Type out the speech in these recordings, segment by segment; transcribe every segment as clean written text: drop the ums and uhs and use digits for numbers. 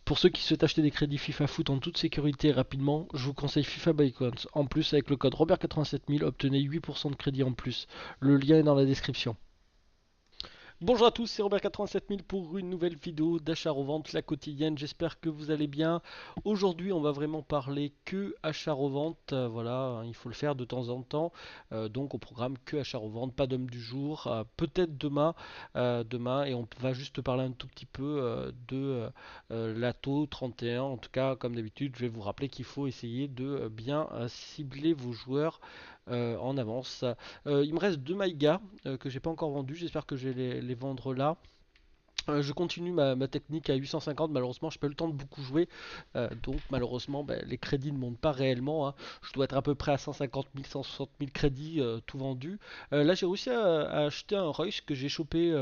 Pour ceux qui souhaitent acheter des crédits FIFA Foot en toute sécurité et rapidement, je vous conseille FIFA by Coins. En plus, avec le code Robert87000, obtenez 8% de crédit en plus. Le lien est dans la description. Bonjour à tous, c'est Robert87000 pour une nouvelle vidéo d'achat-revente, la quotidienne. J'espère que vous allez bien. Aujourd'hui, on va vraiment parler que achat-revente. Voilà, il faut le faire de temps en temps. Donc, au programme que achat-revente, pas d'homme du jour. Peut-être demain, et on va juste parler un tout petit peu de l'ATO 31. En tout cas, comme d'habitude, je vais vous rappeler qu'il faut essayer de bien cibler vos joueurs en avance. Il me reste deux Maïga que j'ai pas encore vendu. J'espère que je vais les vendre là. Je continue ma technique à 850. Malheureusement, je n'ai pas eu le temps de beaucoup jouer. Donc, malheureusement, ben, les crédits ne montent pas réellement, hein. Je dois être à peu près à 150 000, 160 000 crédits tout vendu. Là, j'ai réussi à acheter un Reus que j'ai chopé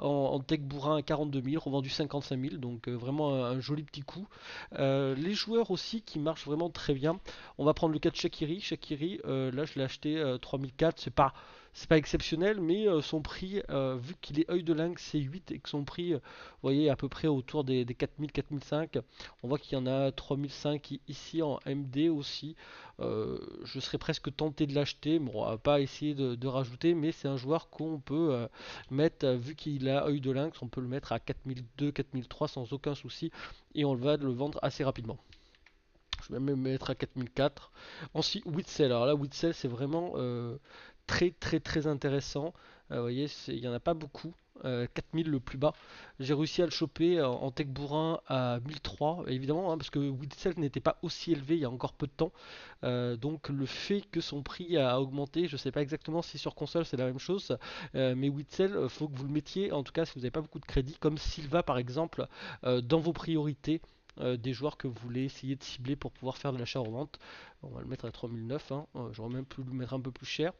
en tech bourrin à 42 000, revendu 55 000. Donc, vraiment un joli petit coup. Les joueurs aussi qui marchent vraiment très bien. On va prendre le cas de Shaqiri. Shaqiri, là, je l'ai acheté 3004. C'est pas exceptionnel, mais son prix, vu qu'il est œil de lynx C8 et que son prix, vous voyez, à peu près autour des 4000, 4005, on voit qu'il y en a 3005 ici en MD aussi. Je serais presque tenté de l'acheter, bon, on va pas essayer de rajouter, mais c'est un joueur qu'on peut mettre, vu qu'il a œil de lynx, on peut le mettre à 4002, 4003 sans aucun souci, et on va le vendre assez rapidement. Je vais même mettre à 4004. Ensuite, Witzel. Alors là, Witzel, c'est vraiment très très très intéressant. Vous voyez, il n'y en a pas beaucoup. 4000 le plus bas. J'ai réussi à le choper en tech bourrin à 1003, évidemment, hein, parce que Witzel n'était pas aussi élevé il y a encore peu de temps. Donc le fait que son prix a augmenté, je ne sais pas exactement si sur console c'est la même chose, mais Witzel, il faut que vous le mettiez, en tout cas si vous n'avez pas beaucoup de crédit, comme Silva par exemple, dans vos priorités des joueurs que vous voulez essayer de cibler pour pouvoir faire de l'achat-revente. On va le mettre à 3009, hein. J'aurais même pu le mettre un peu plus cher.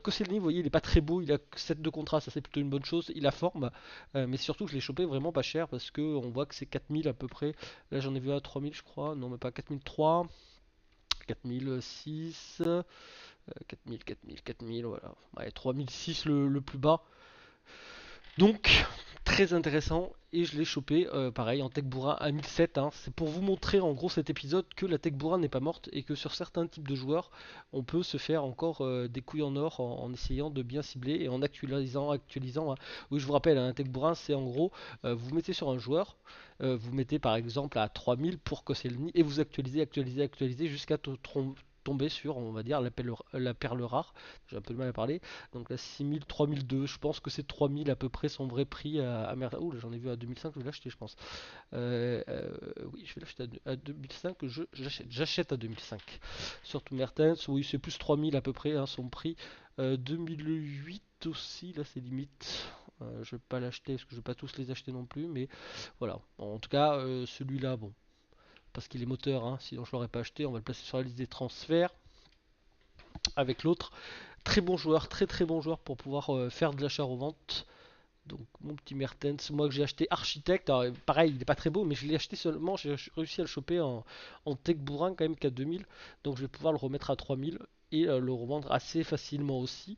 Koscielny, vous voyez, il n'est pas très beau, il a 7 de contrat, ça c'est plutôt une bonne chose. Il a forme, mais surtout je l'ai chopé vraiment pas cher parce que on voit que c'est 4000 à peu près. Là j'en ai vu à 3000 je crois, non mais pas 4003, 4006, 4000, 4000, 4000, voilà. Ouais, 3006 le plus bas. Donc, très intéressant, et je l'ai chopé, pareil, en tech bourrin à 1007, hein. C'est pour vous montrer en gros cet épisode que la tech bourrin n'est pas morte et que sur certains types de joueurs, on peut se faire encore des couilles en or en essayant de bien cibler et en actualisant, hein. Oui, je vous rappelle, un tech bourrin, c'est en gros, vous mettez sur un joueur, vous mettez par exemple à 3000 pour Koscielny et vous actualisez jusqu'à tomber sur, on va dire, la perle rare. J'ai un peu de mal à parler. Donc là, 6000, 3002, je pense que c'est 3000 à peu près son vrai prix à Merda. Ouh, j'en ai vu à 2005, je vais l'acheter, je pense. Oui, je vais l'acheter à 2005, j'achète à 2005. Surtout Mertens, oui, c'est plus 3000 à peu près, hein, son prix. 2008 aussi, là c'est limite. Je vais pas l'acheter parce que je vais pas tous les acheter non plus, mais voilà. Bon, en tout cas, celui-là, bon, parce qu'il est moteur, hein, sinon je l'aurais pas acheté. On va le placer sur la liste des transferts avec l'autre. Très bon joueur, très très bon joueur pour pouvoir faire de l'achat-revente. Donc mon petit Mertens, moi que j'ai acheté Architecte, alors, pareil il n'est pas très beau mais je l'ai acheté seulement, j'ai réussi à le choper en tech bourrin quand même qu'à 2000, donc je vais pouvoir le remettre à 3000 et le revendre assez facilement aussi.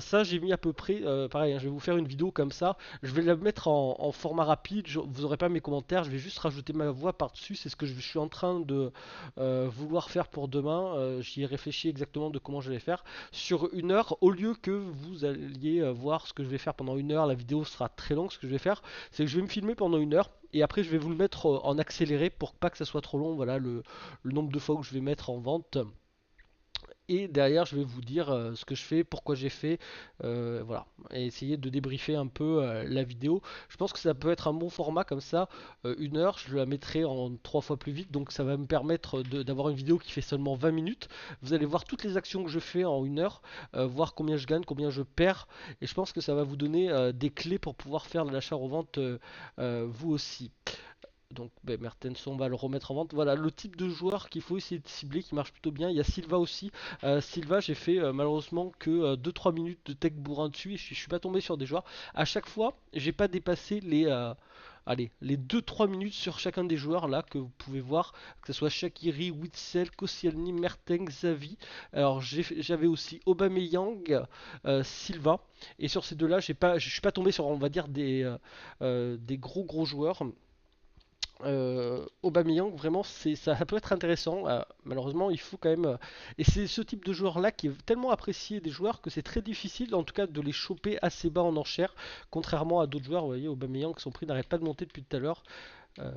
Ça j'ai mis à peu près, pareil, hein, je vais vous faire une vidéo comme ça, je vais la mettre en format rapide, vous n'aurez pas mes commentaires, je vais juste rajouter ma voix par-dessus, c'est ce que je suis en train de vouloir faire pour demain. J'y ai réfléchi exactement de comment je vais faire sur une heure, au lieu que vous alliez voir ce que je vais faire pendant une heure. La vidéo sera très longue. Ce que je vais faire, c'est que je vais me filmer pendant une heure et après je vais vous le mettre en accéléré pour pas que ça soit trop long. Voilà le nombre de fois que je vais mettre en vente. Et derrière, je vais vous dire ce que je fais, pourquoi j'ai fait, voilà, et essayer de débriefer un peu la vidéo. Je pense que ça peut être un bon format comme ça. Une heure, je la mettrai en trois fois plus vite, donc ça va me permettre d'avoir une vidéo qui fait seulement 20 minutes. Vous allez voir toutes les actions que je fais en une heure, voir combien je gagne, combien je perds, et je pense que ça va vous donner des clés pour pouvoir faire de l'achat-revente vous aussi. Donc ben, Mertens, on va le remettre en vente. Voilà le type de joueur qu'il faut essayer de cibler qui marche plutôt bien. Il y a Silva aussi. Silva, j'ai fait malheureusement que 2-3 minutes de tech bourrin dessus et je suis pas tombé sur des joueurs. À chaque fois, j'ai pas dépassé les 2-3 minutes sur chacun des joueurs là que vous pouvez voir, que ce soit Shaqiri, Witsel, Koscielny, Mertens, Xavi. Alors j'avais aussi Aubameyang, Silva. Et sur ces deux-là, je suis pas tombé sur, on va dire, des gros joueurs. Aubameyang, vraiment, ça peut être intéressant. Malheureusement, il faut quand même. Et c'est ce type de joueur-là qui est tellement apprécié des joueurs que c'est très difficile, en tout cas, de les choper assez bas en enchère. Contrairement à d'autres joueurs, vous voyez, Aubameyang, son prix n'arrête pas de monter depuis tout à l'heure. Euh,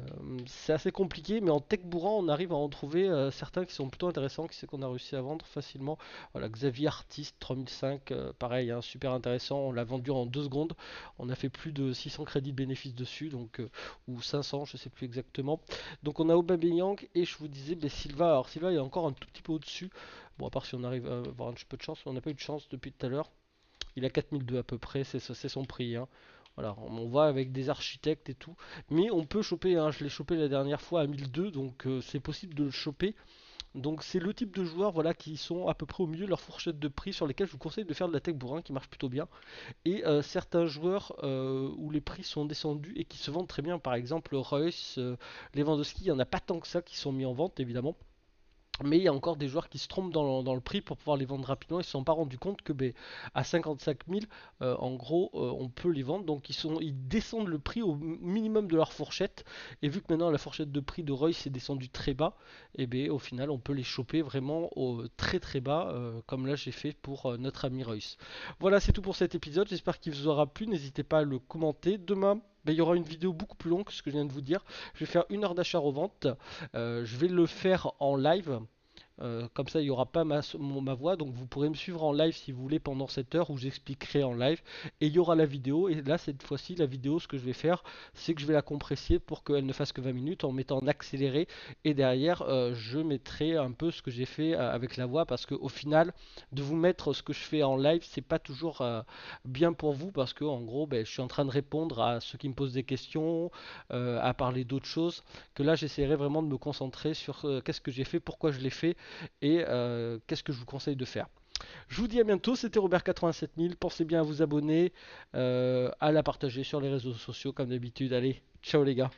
c'est assez compliqué, mais en tech bourrant, on arrive à en trouver certains qui sont plutôt intéressants, qui c'est qu'on a réussi à vendre facilement. Voilà, Xavier Artist 3005, pareil, hein, super intéressant. On l'a vendu en 2 secondes. On a fait plus de 600 crédits de bénéfice dessus, donc ou 500, je sais plus exactement. Donc on a Aubameyang et je vous disais ben, Silva. Alors Silva il est encore un tout petit peu au-dessus. Bon, à part si on arrive à avoir un petit peu de chance, on n'a pas eu de chance depuis tout à l'heure. Il a 4002 à peu près, c'est son prix, hein. Voilà, on voit avec des architectes et tout. Mais on peut choper, hein, je l'ai chopé la dernière fois à 1002, donc c'est possible de le choper. Donc c'est le type de joueurs voilà, qui sont à peu près au milieu de leur fourchette de prix sur lesquels je vous conseille de faire de la tech bourrin qui marche plutôt bien. Et certains joueurs où les prix sont descendus et qui se vendent très bien, par exemple Reus, Lewandowski, il n'y en a pas tant que ça qui sont mis en vente évidemment. Mais il y a encore des joueurs qui se trompent dans le prix pour pouvoir les vendre rapidement. Ils ne se sont pas rendus compte que ben, à 55 000, en gros, on peut les vendre. Donc ils descendent le prix au minimum de leur fourchette. Et vu que maintenant la fourchette de prix de Roy s'est descendue très bas, et ben, au final on peut les choper vraiment au très très bas, comme là j'ai fait pour notre ami Royce. Voilà, c'est tout pour cet épisode. J'espère qu'il vous aura plu. N'hésitez pas à le commenter. Demain, ben, il y aura une vidéo beaucoup plus longue que ce que je viens de vous dire. Je vais faire 1 heure d'achat-revente. Je vais le faire en live. Comme ça, il n'y aura pas ma voix. Donc, vous pourrez me suivre en live si vous voulez pendant cette heure où j'expliquerai en live. Et il y aura la vidéo. Et là, cette fois-ci, la vidéo, ce que je vais faire, c'est que je vais la compresser pour qu'elle ne fasse que 20 minutes en mettant en accéléré. Et derrière, je mettrai un peu ce que j'ai fait avec la voix. Parce qu'au final, de vous mettre ce que je fais en live, c'est pas toujours bien pour vous. Parce que, en gros, ben, je suis en train de répondre à ceux qui me posent des questions, à parler d'autres choses. Que là, j'essaierai vraiment de me concentrer sur qu'est-ce que j'ai fait, pourquoi je l'ai fait et qu'est-ce que je vous conseille de faire. Je vous dis à bientôt, c'était Robert 87000, pensez bien à vous abonner, à la partager sur les réseaux sociaux comme d'habitude. Allez, ciao les gars.